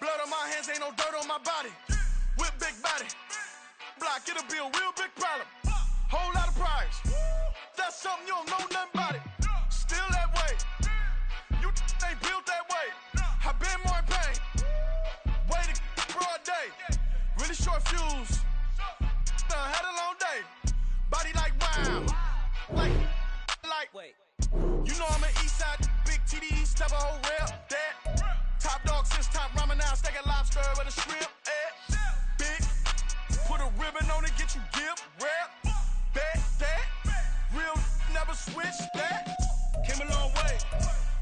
Blood on my hands, ain't no dirt on my body. Whip big body. Block, it'll be a real big problem. Whole lot of prize. That's something you don't know nothing about it. Still that way. You ain't built that way. I been more in pain. Way to broad day. Really short fuse. Had a long day. Body like wow. Like. Wait. You know I'm an east side. Big TDE, step a whole rep. That. Top dog since top ramen now. Steak a lobster with a shrimp. Big. Put a ribbon on it, get you give. Rep. Bet that. Real never switch that. Came a long way.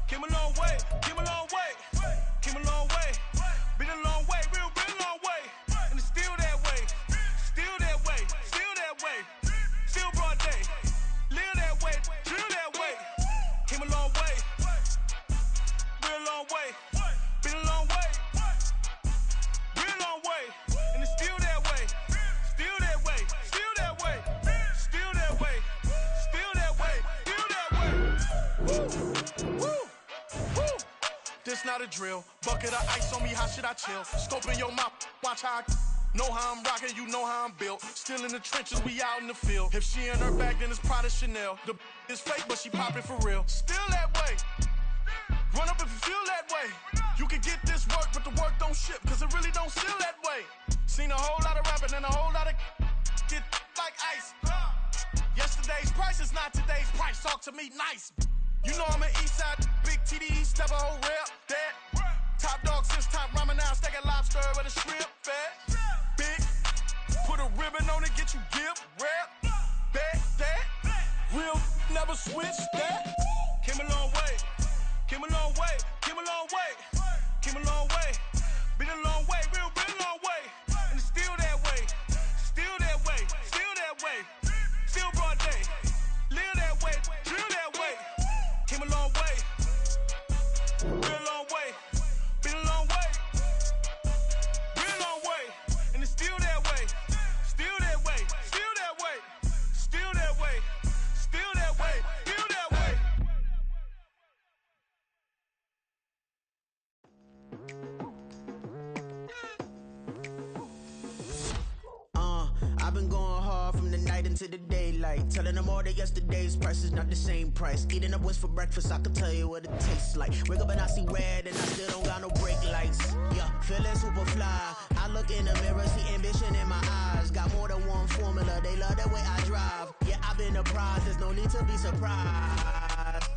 Came a long way. Came a long way. Came a long way. Been a long way. Real long way. And it's still that way. Still that way. Still that way. Still broad day. Live that way. Drill that way. Came a long way. Real long way. Been a long way. Real long way. And it's still that way. Still that way. Still that way. Still that way. Still that way. Still that way. Woo. Woo. Woo. This not a drill. Bucket of ice on me, how should I chill? Scope in your mouth, watch how I know how I'm rocking, you know how I'm built. Still in the trenches, we out in the field. If she in her bag, then it's Prada Chanel. The is fake, but she popping for real. Still that way. Run up if you feel that way. You can get this work, but the work don't ship, cause it really don't feel that way. Seen a whole lot of rapping and a whole lot of get like ice. Yesterday's price is not today's price. Talk to me nice. You know I'm an east side, big TDE, step a whole rep. That. Top dog since top ramen now. Steak a lobster with a shrimp. Fat. Big. Put a ribbon on it, get you give. Rep. Bet that. Real never switch that. Came a long way. Came a long way. Came a long way. Came a long way. Been a long way. Real long way. And it's still that way. Still that way. Still that way. Still broad day. Live that way. Drill that way. Came a long way. Real long way. Been a long way. Real long way. And it's still that way. Still that way. Still that way. Still that way. Still that way. Still that way. I've been going hard from the night into the daylight. Telling them all that yesterday's price is not the same price. Eating up wings for breakfast, I can tell you what it tastes like. Wake up and I see red and I still don't got no brake lights. Yeah, feeling super fly. I look in the mirror, see ambition in my eyes. Got more than one formula, they love the way I drive. Yeah, I've been a prize, there's no need to be surprised.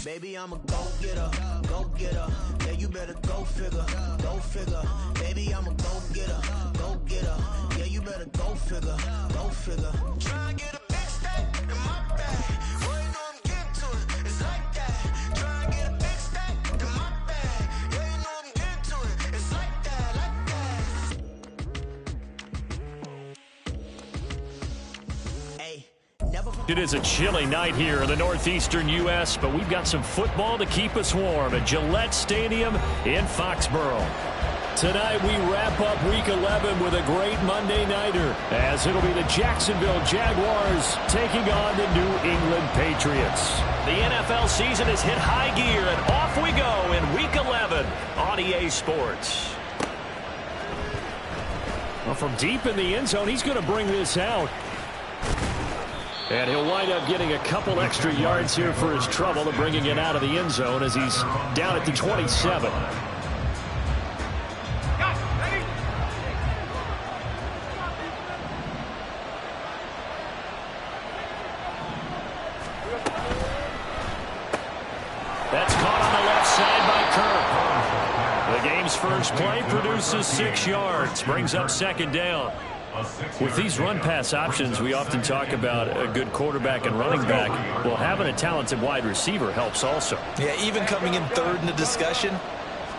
Baby, I'm a go-getter, go-getter. Yeah, you better go figure, go figure. Baby, I'm a go-getter, go-getter. Yeah, you better go figure, go figure. Try and get a big stack in my bag. Well, you know I'm getting to it, it's like that. Try and get a big stack in my bag. Yeah, you know I'm getting to it, it's like that, like that. Hey. It is a chilly night here in the northeastern U.S., but we've got some football to keep us warm at Gillette Stadium in Foxborough. Tonight we wrap up Week 11 with a great Monday nighter, as it'll be the Jacksonville Jaguars taking on the New England Patriots. The NFL season has hit high gear, and off we go in Week 11 on EA Sports. Well, from deep in the end zone, he's going to bring this out. And he'll wind up getting a couple extra yards here for his trouble to bringing it out of the end zone as he's down at the 27. That's caught on the left side by Kirk. The game's first play produces 6 yards, brings up second down. With these run-pass options, we often talk about a good quarterback and running back. Well, having a talented wide receiver helps also. Yeah, even coming in third in the discussion,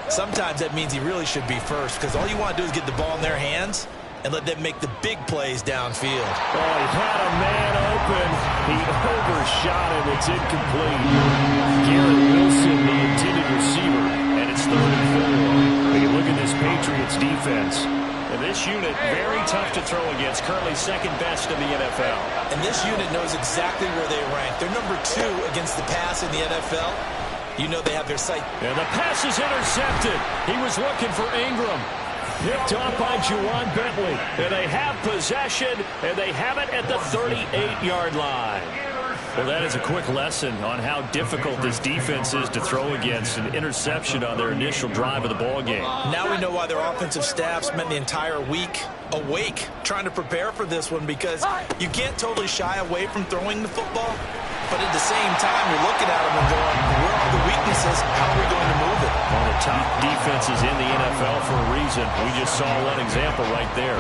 sometimes that means he really should be first, because all you want to do is get the ball in their hands and let them make the big plays downfield. Oh, he had a man open. He overshot him. It's incomplete. Garrett Wilson, the intended receiver, and it's 3rd and 4. When you look at this Patriots defense, and this unit, very tough to throw against, currently second best in the NFL. And this unit knows exactly where they rank. They're number 2 against the pass in the NFL. You know they have their sight. And the pass is intercepted. He was looking for Ingram. Picked off by Juwan Bentley. And they have possession, and they have it at the 38-yard line. Well, that is a quick lesson on how difficult this defense is to throw against. An interception on their initial drive of the ballgame. Now we know why their offensive staff spent the entire week awake trying to prepare for this one, because you can't totally shy away from throwing the football. But at the same time, you're looking at them and going, where are the weaknesses? How are we going to move it? One of the top defenses in the NFL for a reason. We just saw one example right there.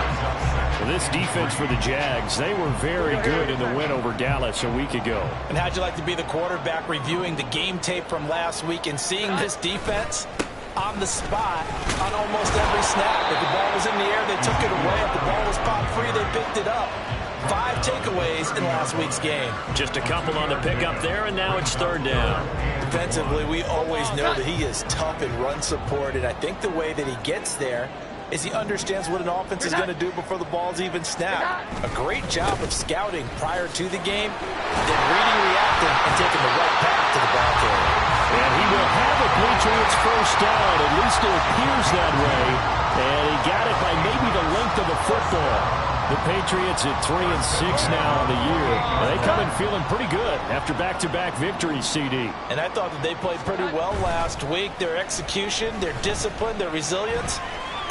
Well, this defense for the Jags, they were very good in the win over Dallas a week ago. And how'd you like to be the quarterback reviewing the game tape from last week and seeing this defense on the spot on almost every snap? If the ball was in the air, they took it away. If the ball was popped free, they picked it up. 5 takeaways in last week's game. Just a couple on the pickup there, and now it's third down. Defensively, we always know that he is tough in run support, and I think the way that he gets there is he understands what an offense is going to do before the ball's even snapped. A great job of scouting prior to the game, then reading, reacting, and taking the right path to the ball carrier. And he will have the Patriots first down. At least it appears that way. And he got it by maybe the length of the football. The Patriots at 3-6 now on the year. And they come in feeling pretty good after back-to-back victories, CD. And I thought that they played pretty well last week. Their execution, their discipline, their resilience,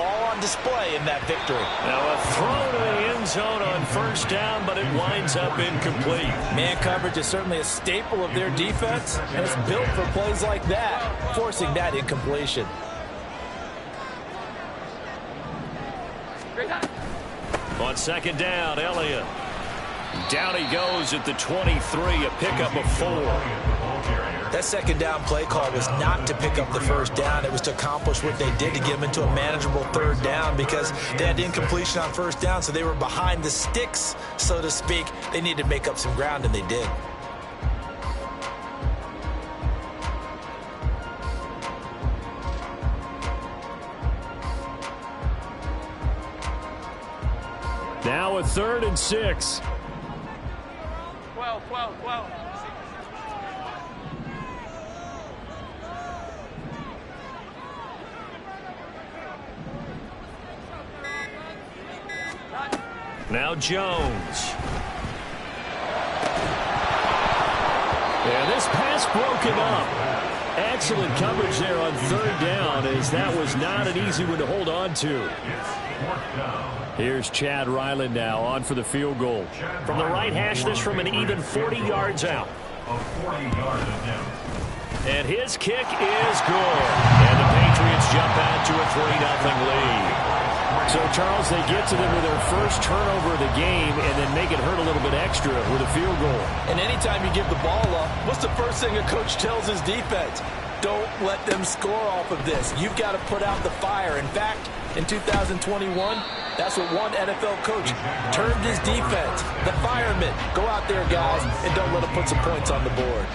all on display in that victory. Now a throw to the end zone on first down, but it winds up incomplete. Man coverage is certainly a staple of their defense, and it's built for plays like that, forcing that incompletion. On second down, Elliott. Down he goes at the 23, a pickup of 4. That second down play call was not to pick up the first down. It was to accomplish what they did, to get them into a manageable third down, because they had incompletion on first down, so they were behind the sticks, so to speak. They needed to make up some ground, and they did. Now a 3rd and 6. 12. Now Jones. And this pass broken up. Excellent coverage there on third down, as that was not an easy one to hold on to. Here's Chad Ryland now on for the field goal. From the right hash, this from an even 40 yards out. And his kick is good. And the Patriots jump out to a 3-0 lead. So, Charles, they get to them with their first turnover of the game and then make it hurt a little bit extra with a field goal. And anytime you give the ball up, what's the first thing a coach tells his defense? Don't let them score off of this. You've got to put out the fire. In fact, in 2021, that's what one NFL coach termed his defense. The firemen. Go out there, guys, and don't let them put some points on the board.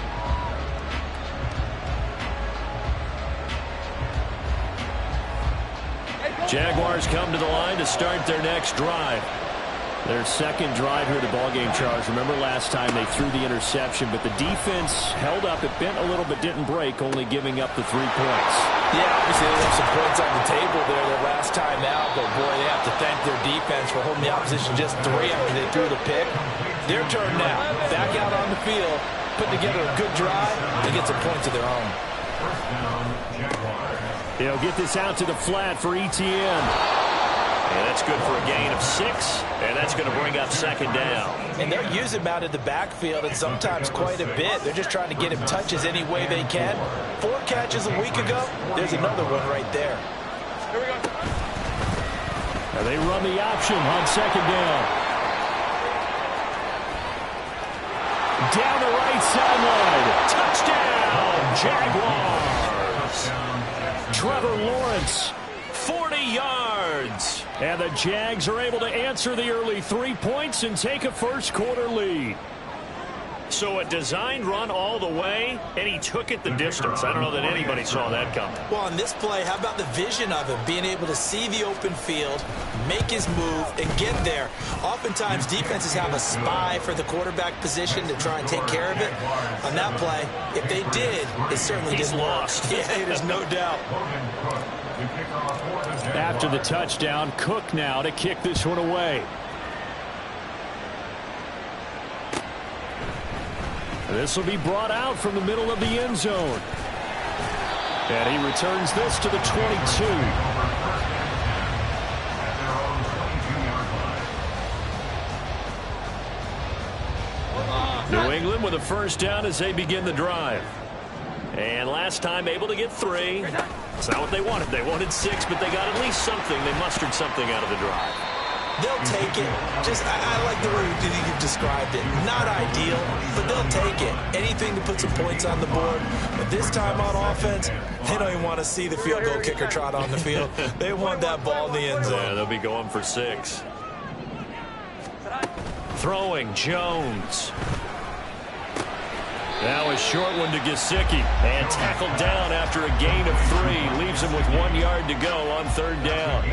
Jaguars come to the line to start their next drive. Their second drive here at the ballgame, Charles. Remember last time they threw the interception, but the defense held up. It bent a little but didn't break, only giving up the 3 points. Yeah, obviously they left some points on the table there their last time out, but boy, they have to thank their defense for holding the opposition just 3 after they threw the pick. Their turn now. Back out on the field, put together a good drive, and get some points of their own. He'll get this out to the flat for ETN. And that's good for a gain of 6, and that's going to bring up second down. And they'll use him out of the backfield, and sometimes quite a bit. They're just trying to get him touches any way they can. 4 catches a week ago. There's another one right there. Here we go. Now they run the option on second down. Down the right sideline. Touchdown, Jaguars. Trevor Lawrence, 40 yards. And the Jags are able to answer the early 3 points and take a first quarter lead. So a designed run all the way, and he took it the distance. I don't know that anybody saw that coming. Well, on this play, how about the vision of him, being able to see the open field, make his move, and get there. Oftentimes, defenses have a spy for the quarterback position to try and take care of it. On that play, if they did, it certainly didn't lost. work. Yeah, there's no doubt. After the touchdown, Cook now to kick this one away. This will be brought out from the middle of the end zone. And he returns this to the 22. New England with a first down as they begin the drive. And last time able to get 3. It's not what they wanted. They wanted 6, but they got at least something. They mustered something out of the drive. They'll take it. I like the way you described it. Not ideal, but they'll take it. Anything to put some points on the board. But this time on offense, they don't even want to see the field goal kicker trot on the field. They want that ball in the end zone. Yeah, they'll be going for 6. Throwing, Jones. Now a short one to Gesicki. And tackled down after a gain of 3. Leaves him with 1 yard to go on 3rd down.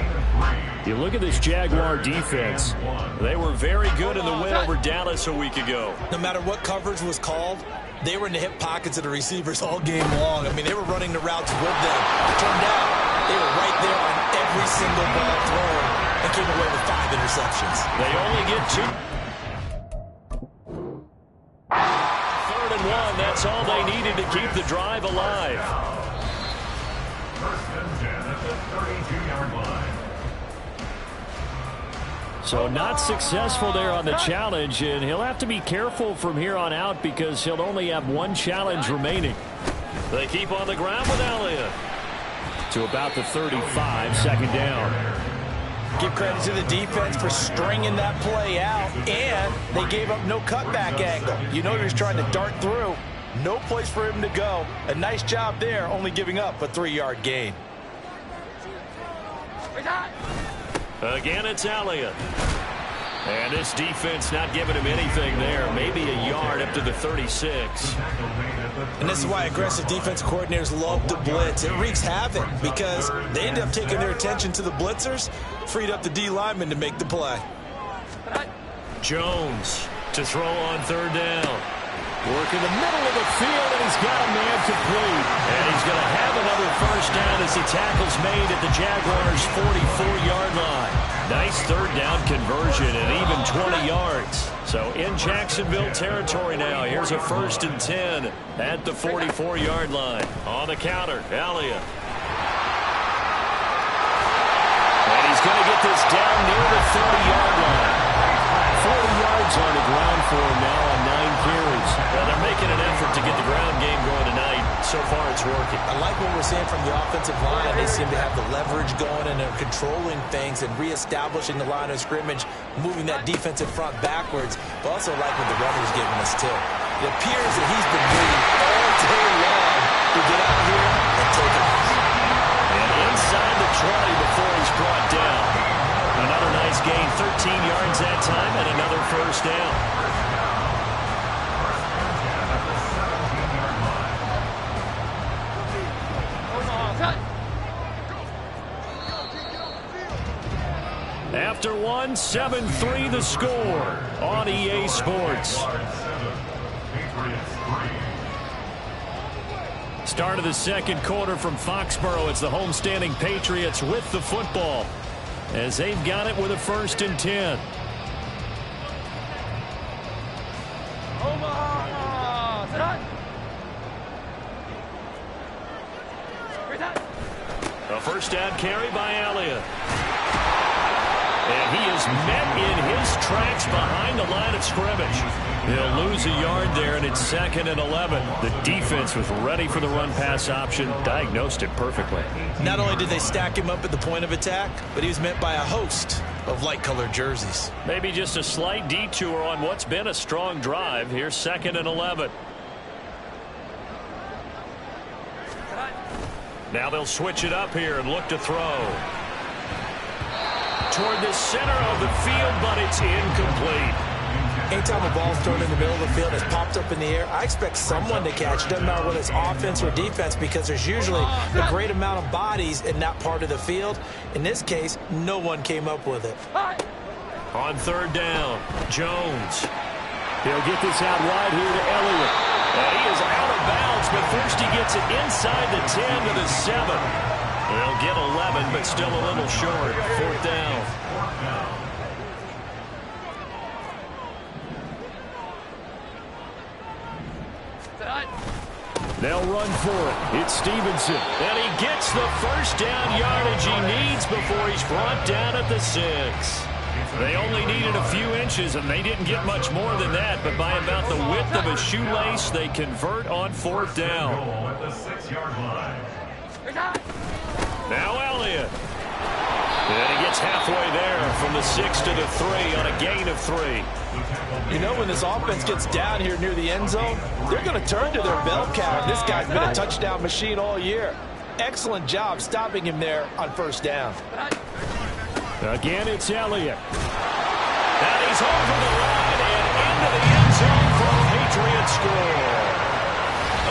You look at this Jaguar defense. They were very good in the win over Dallas a week ago. No matter what coverage was called, they were in the hip pockets of the receivers all game long. I mean, they were running the routes with them. It turned out they were right there on every single ball thrown and came away with 5 interceptions. They only get 2. 3rd and 1. That's all they needed to keep the drive alive. First and 10 at the 32-yard line. So not successful there on the challenge, and he'll have to be careful from here on out because he'll only have 1 challenge remaining. They keep on the ground with Elliott. To about the 35, 2nd down. Give credit to the defense for stringing that play out, and they gave up no cutback angle. You know he was trying to dart through. No place for him to go. A nice job there, only giving up a 3-yard gain. Again, it's Elliott. And this defense not giving him anything there. Maybe a yard up to the 36. And this is why aggressive defensive coordinators love to blitz. It wreaks havoc because they end up taking their attention to the blitzers, freed up the D lineman to make the play. Jones to throw on 3rd down. Work in the middle of the field, and he's got a man complete. And he's going to have another first down as the tackle's made at the Jaguars' 44-yard line. Nice 3rd down conversion and even 20 yards. So in Jacksonville territory now. Here's a 1st and 10 at the 44-yard line. On the counter, Elliott. And he's going to get this down near the 30-yard line. 40 yards on the ground for him now on 9 carries. Well, they're making an effort to get the ground game going tonight. So far, it's working. I like what we're seeing from the offensive line. They seem to have the leverage going, and they're controlling things and reestablishing the line of scrimmage, moving that defensive front backwards, but also like what the runner's giving us, too. It appears that he's been waiting all day long to get out here and take it off. And inside the 20 before he's brought down. Another nice gain, 13 yards that time, and another first down. After 1, 7-3 the score on EA Sports. Start of the 2nd quarter from Foxborough. It's the homestanding Patriots with the football, as they've got it with a 1st and 10. A first down carry by Elliott. And he is met in his tracks behind the line of scrimmage. He'll lose a yard there, and it's 2nd and 11. The defense was ready for the run-pass option, diagnosed it perfectly. Not only did they stack him up at the point of attack, but he was met by a host of light-colored jerseys. Maybe just a slight detour on what's been a strong drive. Here's 2nd and 11. Now they'll switch it up here and look to throw. Toward the center of the field, but it's incomplete. Anytime a ball's thrown in the middle of the field, it's popped up in the air, I expect someone to catch. It doesn't matter whether it's offense or defense, because there's usually a great amount of bodies in that part of the field. In this case, no one came up with it. On third down, Jones. He'll get this out wide here to Elliott. And he is out of bounds, but first he gets it inside the 10 to the 7. They'll get 11, but still a little short. Fourth down. They'll run for it. It's Stevenson. And he gets the first down yardage he needs before he's brought down at the 6. They only needed a few inches, and they didn't get much more than that. But by about the width of a shoelace, they convert on fourth down. At the 6-yard line. Now Elliott. And he gets halfway there from the 6 to the 3 on a gain of 3. You know, when this offense gets down here near the end zone, they're going to turn to their bell cow. This guy's been a touchdown machine all year. Excellent job stopping him there on first down. Again, it's Elliott. And he's over the line and into the end zone for a Patriot score.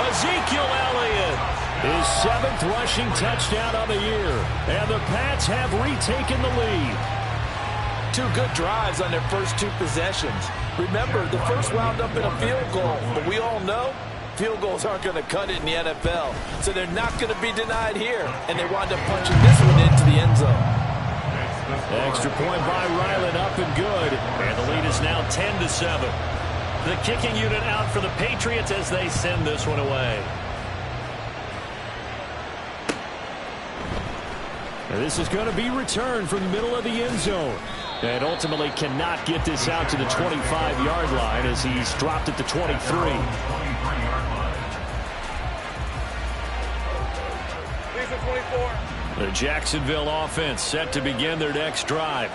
Ezekiel Elliott, his 7th rushing touchdown of the year. And the Pats have retaken the lead. 2 good drives on their first 2 possessions. Remember, the first wound up in a field goal, but we all know field goals aren't going to cut it in the NFL, so they're not going to be denied here, and they wound up punching this one into the end zone. Extra point by Ryland, up and good, and the lead is now 10 to 7. The kicking unit out for the Patriots as they send this one away. And this is going to be returned from the middle of the end zone. And ultimately cannot get this out to the 25-yard line as he's dropped at the 23. The Jacksonville offense set to begin their next drive.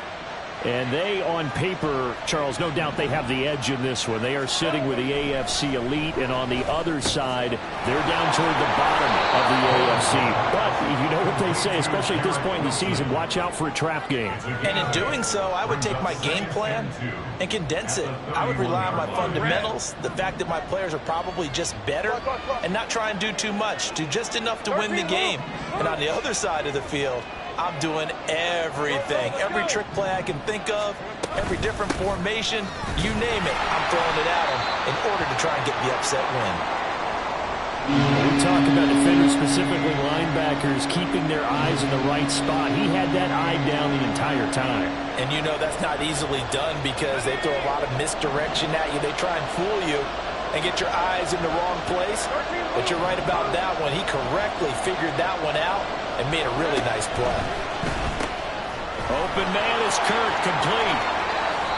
And they, on paper, Charles, no doubt they have the edge in this one. They are sitting with the AFC elite, and on the other side, they're down toward the bottom of the AFC. But you know what they say, especially at this point in the season, watch out for a trap game. And in doing so, I would take my game plan and condense it. I would rely on my fundamentals, the fact that my players are probably just better, and not try and do too much, do just enough to win the game. And on the other side of the field, I'm doing everything. Every trick play I can think of, every different formation, you name it, I'm throwing it at them in order to try and get the upset win. We talk about defenders, specifically linebackers, keeping their eyes in the right spot. He had that eye down the entire time. And you know that's not easily done because they throw a lot of misdirection at you. They try and fool you and get your eyes in the wrong place. But you're right about that one. He correctly figured that one out and made a really nice play. Open man is Kirk, complete.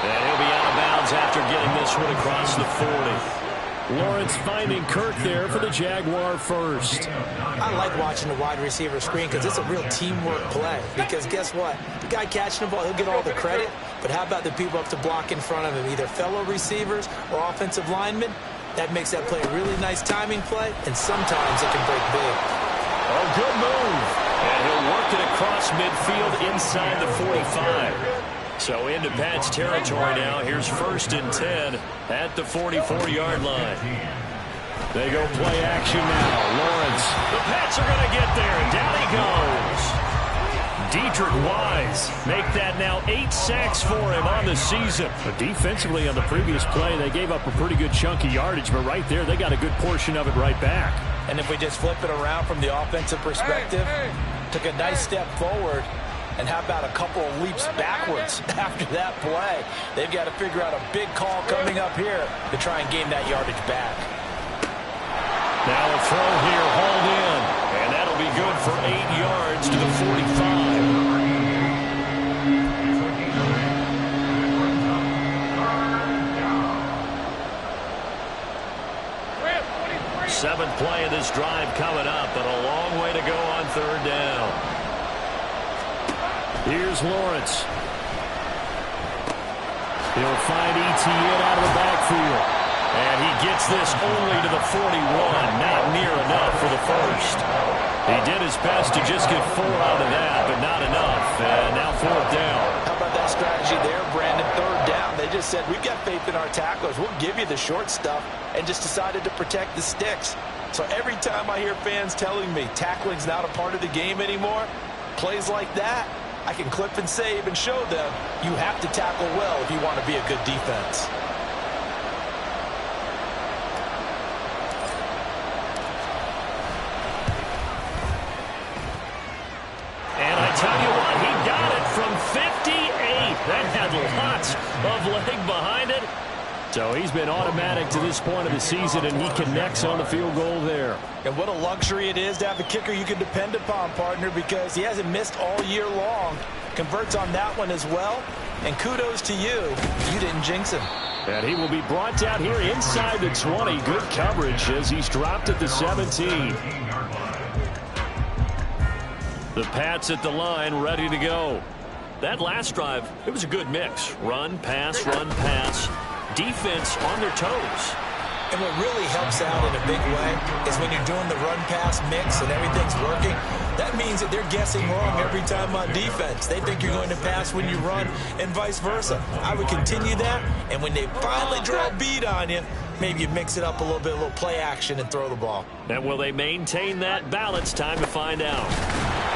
And he'll be out of bounds after getting this one across the 40. Lawrence finding Kirk there for the Jaguar first. I like watching the wide receiver screen because it's a real teamwork play. Because guess what? The guy catching the ball, he'll get all the credit. But how about the people up to block in front of him, either fellow receivers or offensive linemen? That makes that play a really nice timing play, and sometimes it can break big. Oh, good move. And he'll work it across midfield inside the 45. So into Pats territory now. Here's 1st and 10 at the 44-yard line. They go play action now. Lawrence. The Pats are going to get there, and down he goes. Dietrich Wise make that now 8 sacks for him on the season. But defensively on the previous play, they gave up a pretty good chunk of yardage, but right there they got a good portion of it right back. And if we just flip it around from the offensive perspective, took a nice step forward, and how about a couple of leaps backwards after that play? They've got to figure out a big call coming up here to try and gain that yardage back. Now a throw here, hauled in, and that'll be good for 8 yards to the 45. 7th play of this drive coming up, but a long way to go on 3rd down. Here's Lawrence. He'll find Etienne out of the backfield. And he gets this only to the 41. Not near enough for the first. He did his best to just get 4 out of that, but not enough. And now 4th down. How about that strategy there, Brandon? 3rd down. They just said, we've got faith in our tacklers. We'll give you the short stuff, and just decided to protect the sticks. So every time I hear fans telling me tackling's not a part of the game anymore, plays like that, I can clip and save and show them you have to tackle well if you want to be a good defense. And I tell you what, he got it from 58. That had lots of leg behind it. So he's been automatic to this point of the season, and he connects on the field goal there. And what a luxury it is to have a kicker you can depend upon, partner, because he hasn't missed all year long. Converts on that one as well. And kudos to you. You didn't jinx him. And he will be brought down here inside the 20. Good coverage as he's dropped at the 17. The Pats at the line, ready to go. That last drive, it was a good mix. Run, pass, defense on their toes. And what really helps out in a big way is when you're doing the run-pass mix and everything's working, that means that they're guessing wrong every time on defense. They think you're going to pass when you run and vice versa. I would continue that, and when they finally draw a beat on you, maybe you mix it up a little bit, a little play action, and throw the ball. And will they maintain that balance? Time to find out.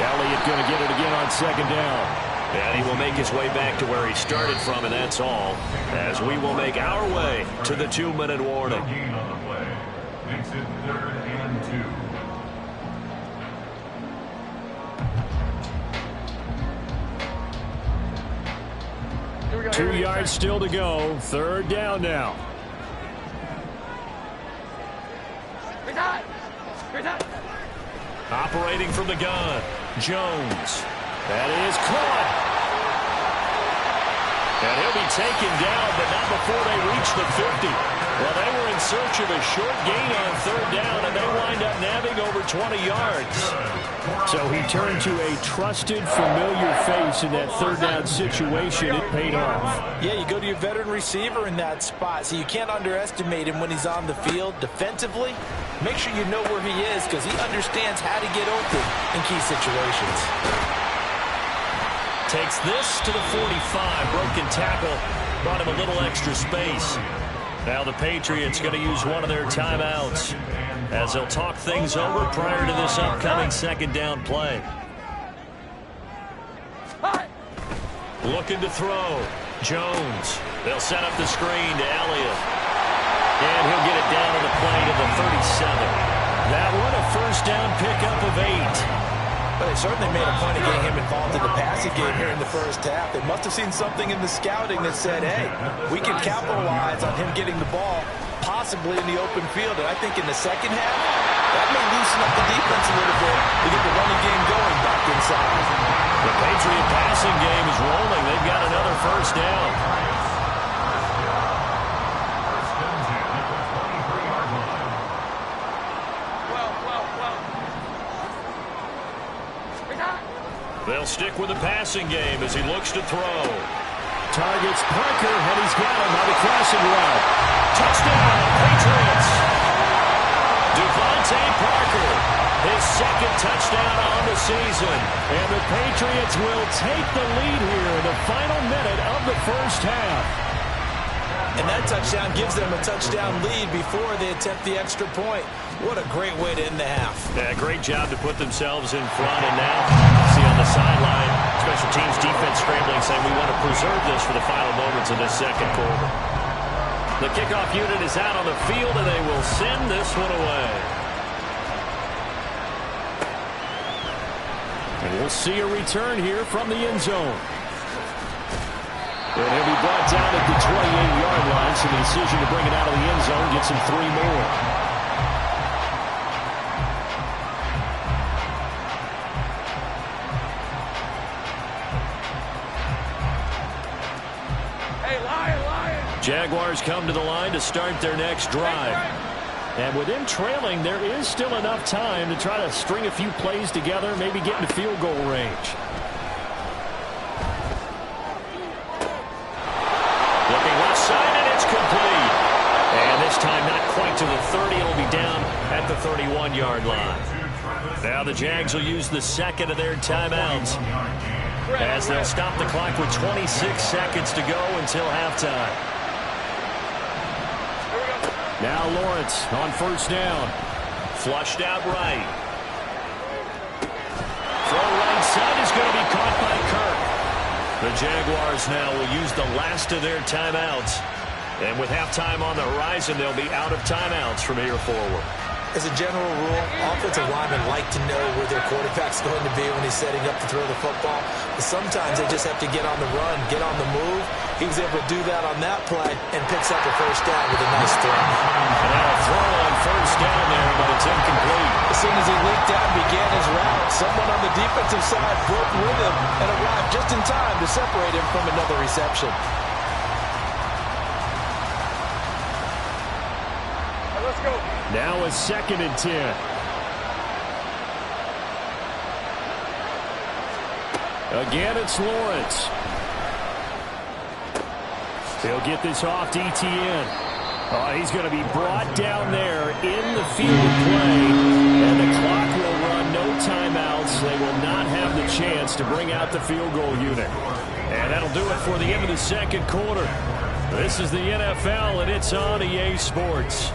Elliott going to get it again on second down. And he will make his way back to where he started from, and that's all, as we will make our way to the 2-minute warning. Gain on the play. Makes it 3rd and 2. 2 yards still to go. 3rd down now. Operating from the gun, Jones. That is caught. And he'll be taken down, but not before they reach the 50. Well, they were in search of a short gain on 3rd down, and they wind up nabbing over 20 yards. So he turned to a trusted, familiar face in that 3rd down situation. It paid off. Yeah, you go to your veteran receiver in that spot, so you can't underestimate him when he's on the field defensively. Make sure you know where he is, because he understands how to get open in key situations. Takes this to the 45. Broken tackle. Brought him a little extra space. Now the Patriots going to use one of their timeouts as they'll talk things over prior to this upcoming 2nd down play. Looking to throw. Jones. They'll set up the screen to Elliott. And he'll get it down to the play to the 37. That one a 1st down pickup of 8. But they certainly made a point of getting him involved in the passing game here in the 1st half. They must have seen something in the scouting that said, hey, we can capitalize on him getting the ball, possibly in the open field. And I think in the 2nd half, that may loosen up the defense a little bit to get the running game going back inside. The Patriot passing game is rolling. They've got another 1st down. They'll stick with the passing game as he looks to throw. Targets Parker, and he's got him on the crossing route. Touchdown, Patriots! Devontae Parker, his 2nd touchdown on the season. And the Patriots will take the lead here in the final minute of the 1st half. And that touchdown gives them a touchdown lead before they attempt the extra point. What a great way to end the half. Yeah, great job to put themselves in front. And now, see on the sideline, special teams defense scrambling, saying we want to preserve this for the final moments of this 2nd quarter. The kickoff unit is out on the field, and they will send this one away. And we'll see a return here from the end zone. And he'll be brought down at the 28-yard line, so the decision to bring it out of the end zone gets him 3 more. Jaguars come to the line to start their next drive. And with them trailing, there is still enough time to try to string a few plays together, maybe get into field goal range. Looking left side, and it's complete. And this time not quite to the 30. It'll be down at the 31-yard line. Now the Jags will use the 2nd of their timeouts as they'll stop the clock with 26 seconds to go until halftime. Now Lawrence on first down. Flushed out right. Throw right side is going to be caught by Kirk. The Jaguars now will use the last of their timeouts. And with halftime on the horizon, they'll be out of timeouts from here forward. As a general rule, offensive linemen like to know where their quarterback's going to be when he's setting up to throw the football. But sometimes they just have to get on the run, get on the move. He was able to do that on that play and picks up a first down with a nice throw. And now a throw on first down there, but it's incomplete. As soon as he leaked out and began his route, someone on the defensive side broke with him and arrived just in time to separate him from another reception. Let's go. Now a 2nd and 10. Again, it's Lawrence. He'll get this off to ETN. He's going to be brought down there in the field of play, and the clock will run no timeouts. They will not have the chance to bring out the field goal unit. And that'll do it for the end of the second quarter. This is the NFL, and it's on EA Sports.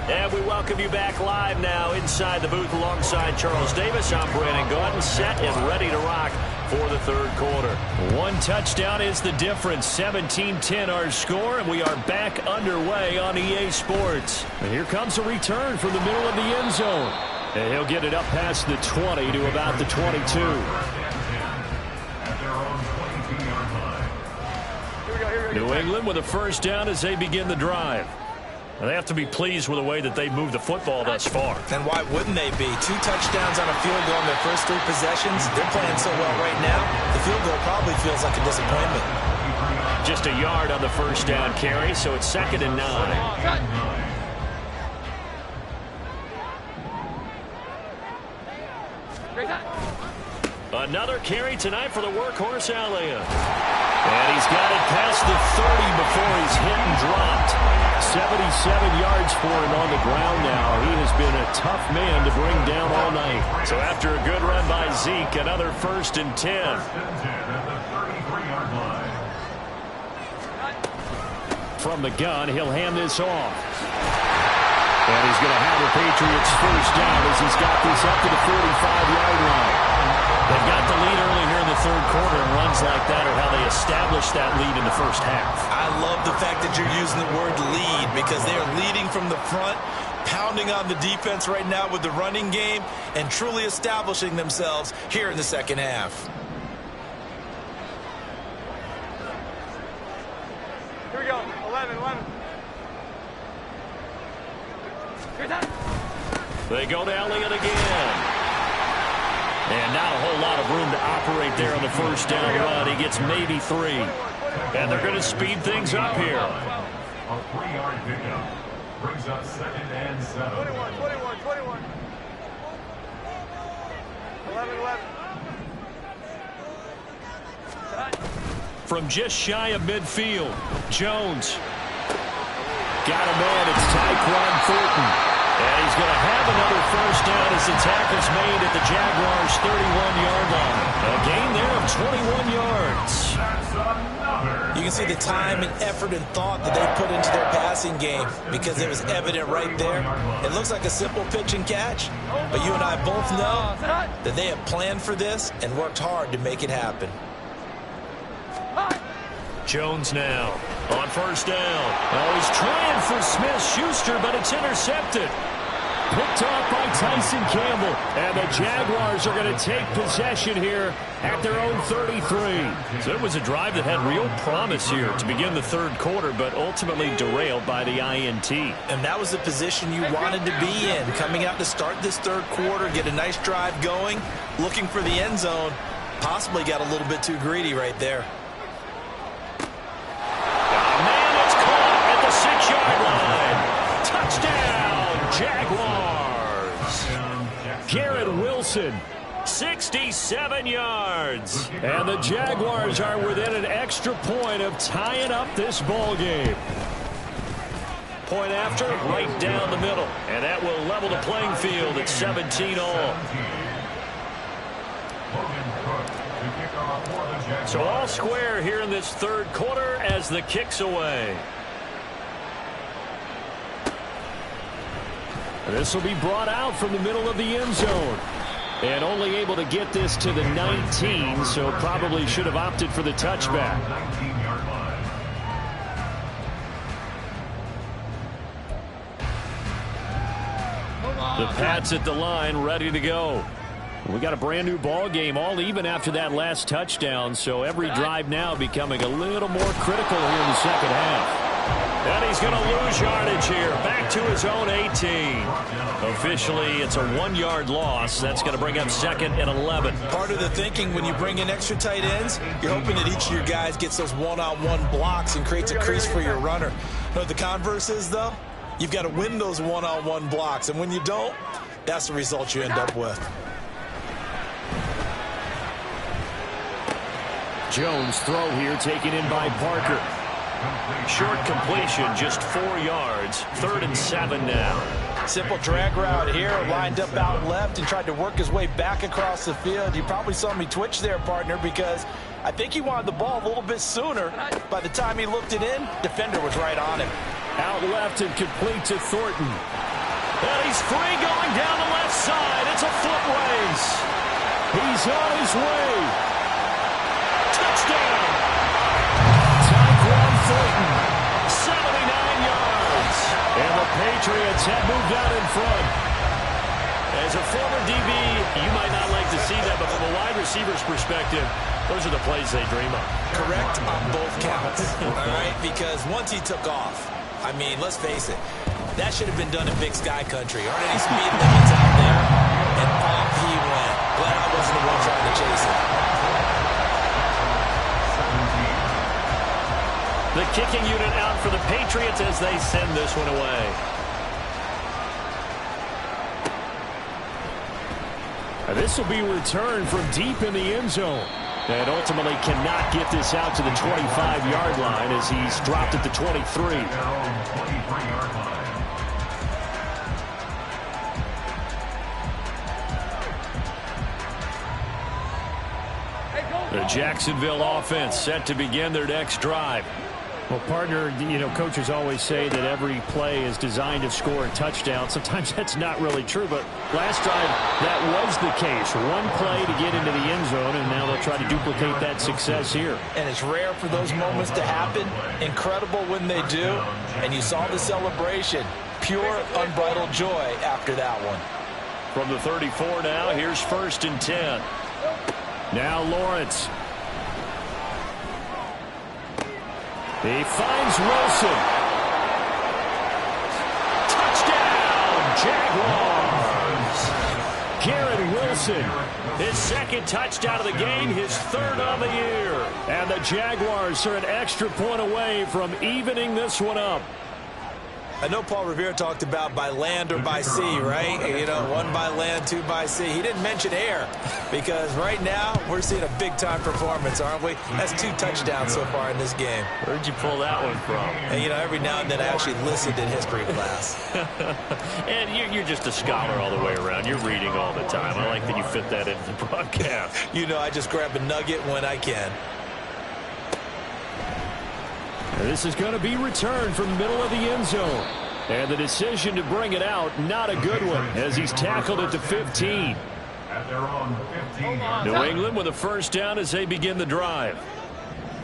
And we welcome you back live now inside the booth alongside Charles Davis. I'm Brandon Gaudin, set and ready to rock for the third quarter. One touchdown is the difference. 17-10 our score, and we are back underway on EA Sports. And here comes a return from the middle of the end zone. And he'll get it up past the 20 to about the 22. At their own 22-yard line. New England with a first down as they begin the drive. And they have to be pleased with the way that they moved the football thus far. And why wouldn't they be? 2 touchdowns on a field goal in their first 3 possessions. They're playing so well right now, the field goal probably feels like a disappointment. Just a yard on the first down carry, so it's 2nd and 9. Another carry tonight for the workhorse Alea. And he's got it past the 30 before he's hit and dropped. 77 yards for him on the ground now. He has been a tough man to bring down all night. So after a good run by Zeke, another 1st and 10. At the 33-yard line. From the gun, he'll hand this off. And he's going to have the Patriots first down as he's got this up to the 45-yard line. They've got the lead early here in the third quarter, and runs like that are how they establish that lead in the first half. I love the fact that you're using the word lead because they are leading from the front, pounding on the defense right now with the running game, and truly establishing themselves here in the second half. Here we go. 11. Here's that. They go to Elliott again. And not a whole lot of room to operate there on the first down run. He gets maybe 3. And they're going to speed things up here. A 3-yard pickup brings up 2nd and 7. 21. 11. From just shy of midfield, Jones. Got a man, it's Tyquan Thornton. And he's going to have another first down as the tackle's made at the Jaguars' 31-yard line. A gain there of 21 yards. That's another. You can see the time and effort and thought that they put into their passing game because it was evident right there. It looks like a simple pitch and catch, but you and I both know that they have planned for this and worked hard to make it happen. Jones now on first down. Oh, he's trying for Smith-Schuster, but it's intercepted. Picked off by Tyson Campbell. And the Jaguars are going to take possession here at their own 33. So it was a drive that had real promise here to begin the third quarter, but ultimately derailed by the INT. And that was the position you wanted to be in, coming out to start this third quarter, get a nice drive going, looking for the end zone. Possibly got a little bit too greedy right there. Touchdown, Jaguars. Garrett Wilson, 67 yards. And the Jaguars are within an extra point of tying up this ball game. Point after, right down the middle. And that will level the playing field at 17 all. So all square here in this third quarter as the kick's away. This will be brought out from the middle of the end zone. And only able to get this to the 19, so probably should have opted for the touchback. 19-yard line. The Pats at the line, ready to go. We got a brand new ball game, all even after that last touchdown, so every drive now becoming a little more critical here in the second half. And he's going to lose yardage here, back to his own 18. Officially, it's a 1-yard loss. That's going to bring up 2nd and 11. Part of the thinking when you bring in extra tight ends, you're hoping that each of your guys gets those one-on-one blocks and creates a crease for your runner. You know what the converse is, though? You've got to win those one-on-one blocks, and when you don't, that's the result you end up with. Jones throw here taken in by Parker. Short completion, just 4 yards. 3rd and 7 now. Simple drag route here, lined up out left and tried to work his way back across the field. You probably saw me twitch there, partner, because I think he wanted the ball a little bit sooner. By the time he looked it in, defender was right on him. Out left and complete to Thornton. And he's free going down the left side. It's a foot race. He's on his way. Touchdown. Thornton, 79 yards. And the Patriots have moved out in front. As a former DB, you might not like to see that, but from a wide receiver's perspective, those are the plays they dream of. Correct on both counts, all right? Because once he took off, I mean, let's face it, that should have been done in Big Sky country. Aren't any speed limits out there? And off he went. Glad I wasn't the one trying to chase it. The kicking unit out for the Patriots as they send this one away. This will be returned from deep in the end zone. And ultimately cannot get this out to the 25-yard line as he's dropped at the 23. 23-yard line. The Jacksonville offense set to begin their next drive. Well, partner, you know, coaches always say that every play is designed to score a touchdown. Sometimes that's not really true, but last drive, that was the case. One play to get into the end zone, and now they'll try to duplicate that success here. And it's rare for those moments to happen. Incredible when they do. And you saw the celebration. Pure, unbridled joy after that one. From the 34 now, here's 1st and 10. Now Lawrence. He finds Wilson. Touchdown, Jaguars. Garrett Wilson, his 2nd touchdown of the game, his 3rd of the year. And the Jaguars are an extra point away from evening this one up. I know Paul Revere talked about by land or by sea, right? You know, 1 by land, 2 by sea. He didn't mention air because right now we're seeing a big-time performance, aren't we? That's 2 touchdowns so far in this game. Where'd you pull that one from? And, you know, every now and then I actually listened in history class. And you're just a scholar all the way around. You're reading all the time. I like that you fit that into the broadcast. You know, I just grab a nugget when I can. This is going to be returned from the middle of the end zone. And the decision to bring it out, not a good one, as he's tackled at the 15. At their own 15. New England with a 1st down as they begin the drive.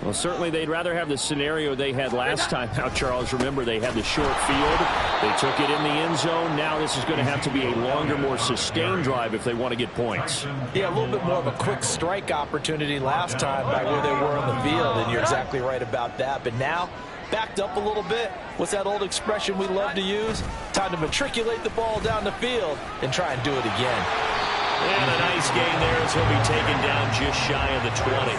Well, certainly they'd rather have the scenario they had last time out, Charles. Remember, they had the short field. They took it in the end zone. Now this is going to have to be a longer, more sustained drive if they want to get points. Yeah, a little bit more of a quick strike opportunity last time by where they were on the field, and you're exactly right about that. But now, backed up a little bit. What's that old expression we love to use? Time to matriculate the ball down the field and try and do it again. And a nice gain there as he'll be taken down just shy of the 20.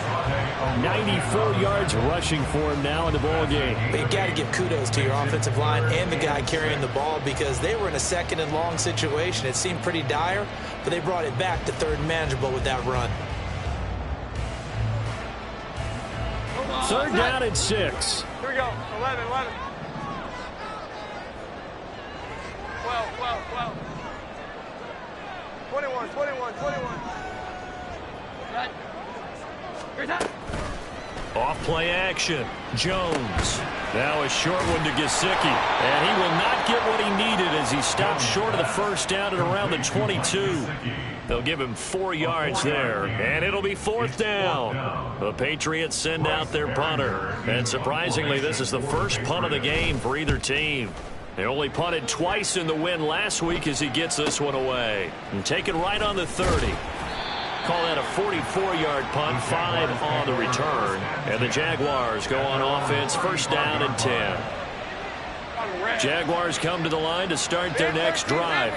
94 yards rushing for him now in the ball game. But you've got to give kudos to your offensive line and the guy carrying the ball because they were in a 2nd and long situation. It seemed pretty dire, but they brought it back to 3rd and manageable with that run. 3rd down and 6. Here we go. 11, 11. 12, 12, 12. 21, 21, 21. Off play action. Jones. Now a short one to Gesicki. And he will not get what he needed as he stops short of the first down at around the 22. They'll give him 4 yards there. And it'll be 4th down. The Patriots send out their punter. And surprisingly, this is the first punt of the game for either team. They only punted twice in the win last week as he gets this one away. And taken right on the 30. Call that a 44-yard punt, 5 on the return. And the Jaguars go on offense, first down and 10. Jaguars come to the line to start their next drive.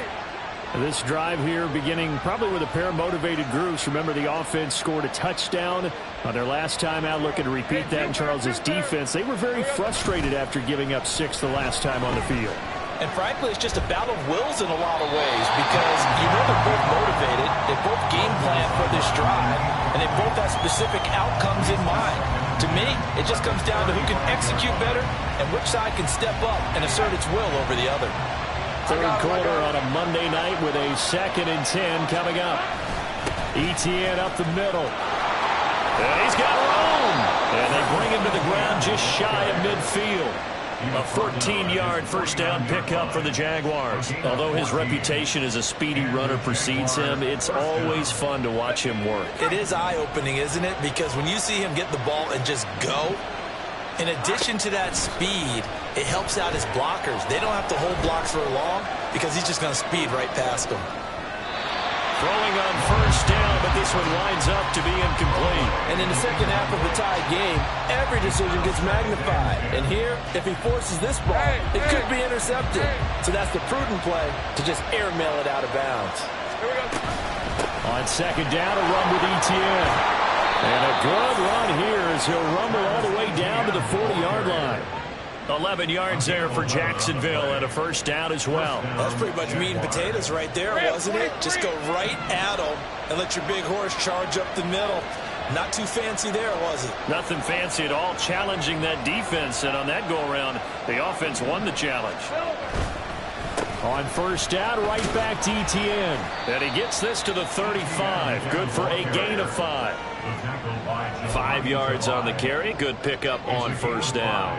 This drive here beginning probably with a pair of motivated groups. Remember, the offense scored a touchdown on their last time out. Looking to repeat that in Charles's defense. They were very frustrated after giving up 6 the last time on the field. And frankly, it's just a battle of wills in a lot of ways because you know they're both motivated. They both game plan for this drive, and they both have specific outcomes in mind. To me, it just comes down to who can execute better and which side can step up and assert its will over the other. Third quarter on a Monday night with a 2nd and 10 coming up. Etienne up the middle. And he's got room. And they bring him to the ground just shy of midfield. A 14-yard first down pickup for the Jaguars. Although his reputation as a speedy runner precedes him, it's always fun to watch him work. It is eye-opening, isn't it? Because when you see him get the ball and just go, in addition to that speed, it helps out his blockers. They don't have to hold blocks for long because he's just going to speed right past them. Throwing on first down, but this one winds up to be incomplete. And in the second half of a tied game, every decision gets magnified. And here, if he forces this ball, it could be intercepted. So that's the prudent play to just airmail it out of bounds. On second down, a run with Etienne. And a good run here as he'll rumble all the way down to the 40-yard line. 11 yards there for Jacksonville and a first down as well. That's pretty much meat and potatoes right there, wasn't it? Just go right at them and let your big horse charge up the middle. Not too fancy there, was it? Nothing fancy at all, challenging that defense. And on that go-around, the offense won the challenge. On first down, right back to Etienne. And he gets this to the 35. Good for a gain of 5. 5 yards on the carry. Good pickup on first down.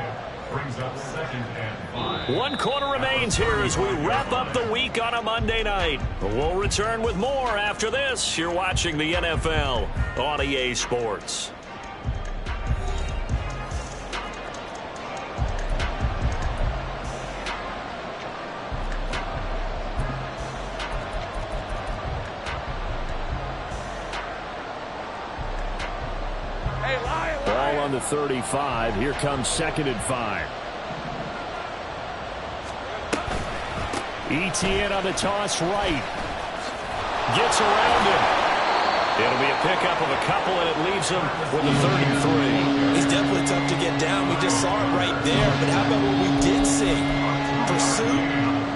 Brings up 2nd and 5. 1 quarter remains here as we wrap up the week on a Monday night. We'll return with more after this. You're watching the NFL on EA Sports. Ball on the 35. Here comes 2nd and 5. Etienne on the toss right. Gets around him. It'll be a pickup of a couple, and it leaves him with a 33. He's definitely tough to get down. We just saw it right there. But how about what we did see? Pursuit,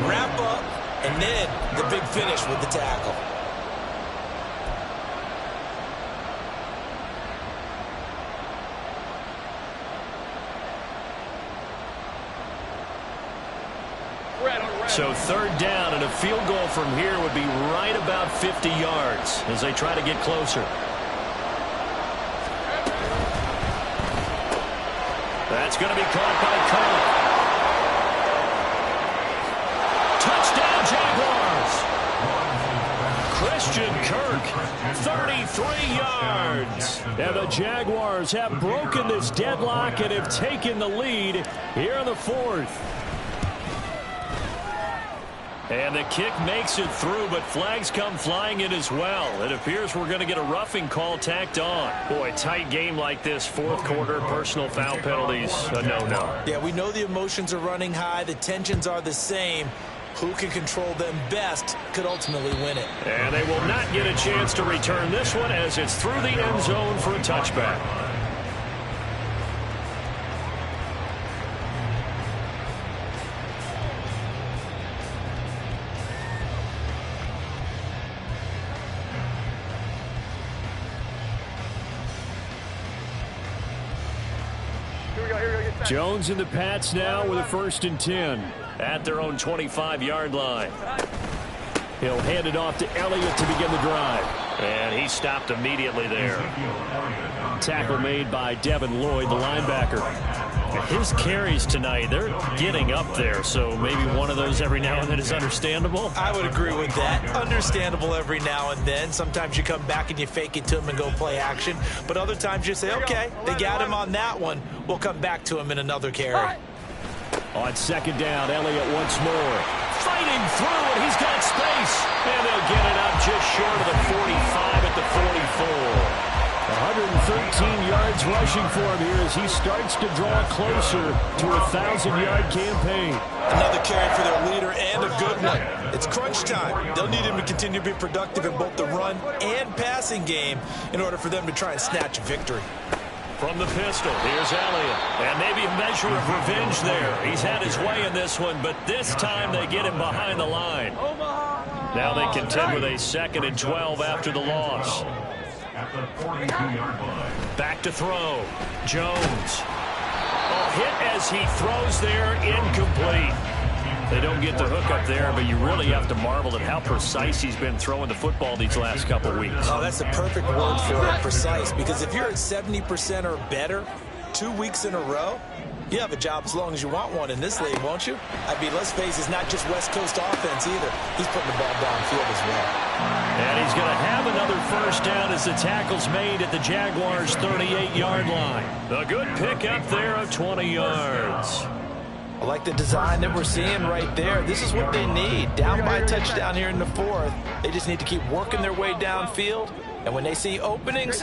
wrap up, and then the big finish with the tackle. So 3rd down, and a field goal from here would be right about 50 yards as they try to get closer. That's going to be caught by Kirk. Touchdown, Jaguars. Christian Kirk, 33 yards. And the Jaguars have broken this deadlock and have taken the lead here in the 4th. And the kick makes it through, but flags come flying in as well. It appears we're going to get a roughing call tacked on. Boy, tight game like this, 4th quarter, personal foul penalties, a no-no. Yeah, we know the emotions are running high. The tensions are the same. Who can control them best could ultimately win it. And they will not get a chance to return this one as it's through the end zone for a touchback. Jones and the Pats now with a 1st and 10 at their own 25-yard line. He'll hand it off to Elliott to begin the drive. And he stopped immediately there. Tackle made by Devin Lloyd, the linebacker. His carries tonight, they're getting up there, so maybe one of those every now and then is understandable. I would agree with that. Understandable every now and then. Sometimes you come back and you fake it to him and go play action. But other times you say, okay, they got him on that one. We'll come back to him in another carry. On second down, Elliott once more. Fighting through, and he's got space. And they'll get it up just short of the 45 at the 44. 113 yards rushing for him here as he starts to draw closer to a 1,000-yard campaign. Another carry for their leader and a good one. It's crunch time. They'll need him to continue to be productive in both the run and passing game in order for them to try and snatch a victory. From the pistol, here's Elliott. And maybe a measure of revenge there. He's had his way in this one, but this time they get him behind the line. Now they contend with a 2nd and 12 after the loss. At the 42-yard line. Back to throw. Jones. Hit as he throws there, incomplete. They don't get the hook up there, but you really have to marvel at how precise he's been throwing the football these last couple weeks. Oh, that's the perfect word for it, precise, because if you're at 70% or better 2 weeks in a row, you have a job as long as you want one in this league, won't you? I mean, let's face it, it's not just West Coast offense either. He's putting the ball downfield as well. And he's going to have another first down as the tackle's made at the Jaguars' 38-yard line. A good pickup there of 20 yards. I like the design that we're seeing right there. This is what they need. Down by a touchdown here in the 4th. They just need to keep working their way downfield. And when they see openings,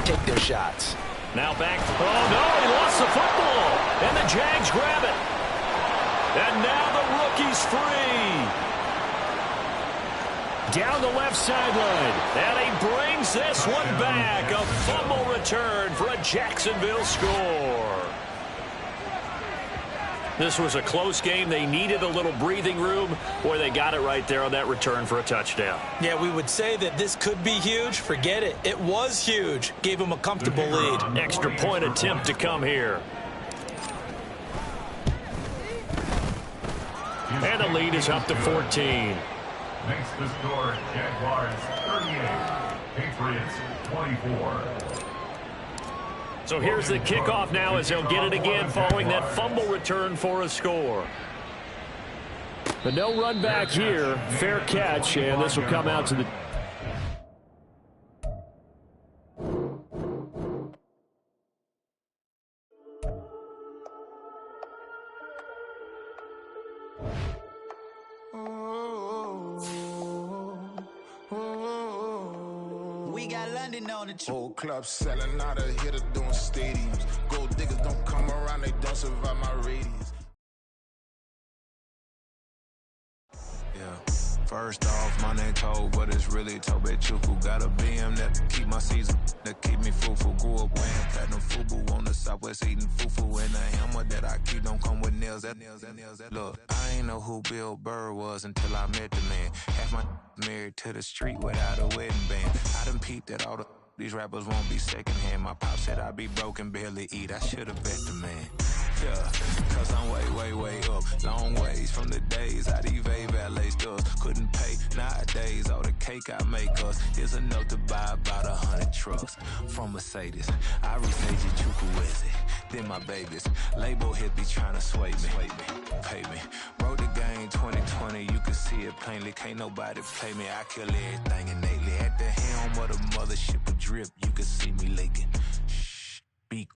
take their shots. Now back. Oh, no, he lost the football. And the Jags grab it. And now the rookie's free. Down the left sideline. And he brings this one back. A fumble return for a Jacksonville score. This was a close game. They needed a little breathing room. Boy, they got it right there on that return for a touchdown. Yeah, we would say that this could be huge. Forget it. It was huge. Gave them a comfortable lead. Extra point attempt to come here. And the lead is up to 14. Makes the score Jaguars 38, Patriots 24. So here's the kickoff now as they'll get it again following that fumble return for a score. But no run back here. Fair catch, and this will come out to the... We got London on the Whole club selling out of hitter doing stadiums. Gold diggers don't come around, they don't survive my radius. Yeah. First off, my name Cole, but it's really Tobe Chuku. Got a BM that keep my season, that keep me fufu. Grew up wearing platinum fubu on the Southwest eating fufu. And the hammer that I keep don't come with nails. Look, I ain't know who Bill Burr was until I met the man. Half my married to the street without a wedding band. I done peeped at all these rappers won't be secondhand. My pop said I'd be broken, barely eat. I should've bet the man. Yeah, cause I'm way up. Long ways from the days how these valet stores couldn't pay. Nowadays, all the cake I make us is enough to buy about 100 trucks. From Mercedes, I restage it, Chukwueze. Then my babies, label hit be trying to sway me. Pay me. Wrote the game 2020, you can see it plainly. Can't nobody play me, I kill everything innately. At the helm of the mothership of drip, you can see me leaking.